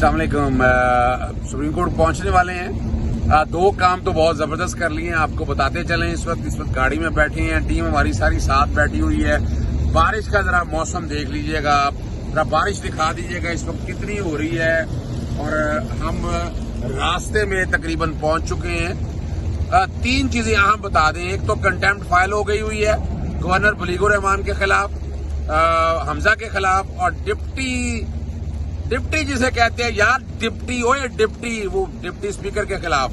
अस्सलाम वालेकुम। Supreme court पहुंचने वाले हैं। दो काम तो बहुत जबरदस्त कर लिए हैं, आपको बताते चलें। इस वक्त गाड़ी में बैठे हैं, टीम हमारी सारी साथ बैठी हुई है। बारिश का जरा मौसम देख लीजिएगा आप, जरा बारिश दिखा दीजिएगा इस वक्त कितनी हो रही है। और हम रास्ते में तकरीबन पहुंच चुके हैं। तीन चीजें अहम बता दें। एक तो कंटेम्प्ट फाइल हो गई हुई है गवर्नर बलीगुर रहमान के खिलाफ, हमजा के खिलाफ, और डिप्टी जिसे कहते हैं यार, डिप्टी वो डिप्टी स्पीकर के खिलाफ।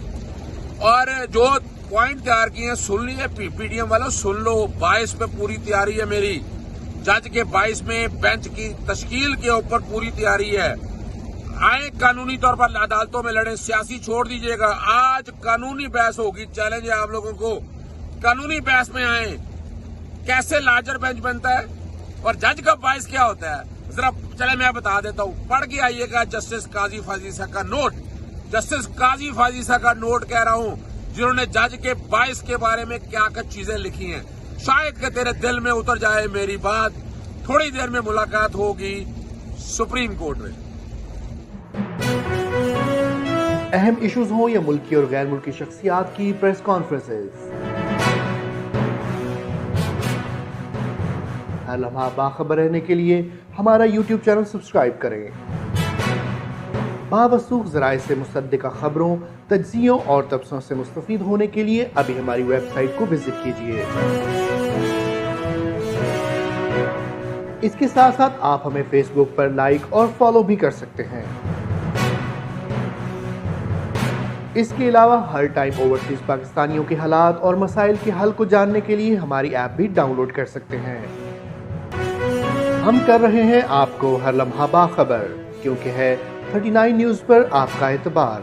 और जो पॉइंट तैयार किए हैं सुन लिए पीडीएम वालों, सुन लो। 22 पे पूरी तैयारी है मेरी, जज के 22 में बेंच की तश्कील के ऊपर पूरी तैयारी है। आए कानूनी तौर पर अदालतों में लड़े, सियासी छोड़ दीजिएगा। आज कानूनी बहस होगी, चैलेंज है आप लोगों को। कानूनी बहस में आए, कैसे लार्जर बेंच बनता है और जज का 22 क्या होता है, जरा चले मैं बता देता हूं। पढ़ के आइएगा जस्टिस काजी फाजीसा का नोट, जस्टिस काजी फाजीसा का नोट कह रहा हूं, जिन्होंने जज के 22 के बारे में क्या क्या चीजें लिखी हैं। शायद कि तेरे दिल में उतर जाए मेरी बात। थोड़ी देर में मुलाकात होगी सुप्रीम कोर्ट में। अहम इश्यूज हों या मुल्की और गैर मुल्की शख्सियात की प्रेस कॉन्फ्रेंसेस, हर लम्हा बाखबर रहने के लिए हमारा YouTube चैनल सब्सक्राइब करें। बावसूख ज़राए से मुसद्दिक़ा खबरों, तज्ज़ियों और तबसरों से मुस्तफ़ीद होने के लिए अभी हमारी वेबसाइट को विजिट कीजिए। इसके साथ साथ आप हमें फेसबुक पर लाइक और फॉलो भी कर सकते हैं। इसके अलावा हर टाइम ओवरसीज पाकिस्तानियों के हालात और मसाइल के हल को जानने के लिए हमारी ऐप भी डाउनलोड कर सकते हैं। हम कर रहे हैं आपको हर लम्हा बाखबर, क्योंकि है 39 न्यूज़ पर आपका एतबार।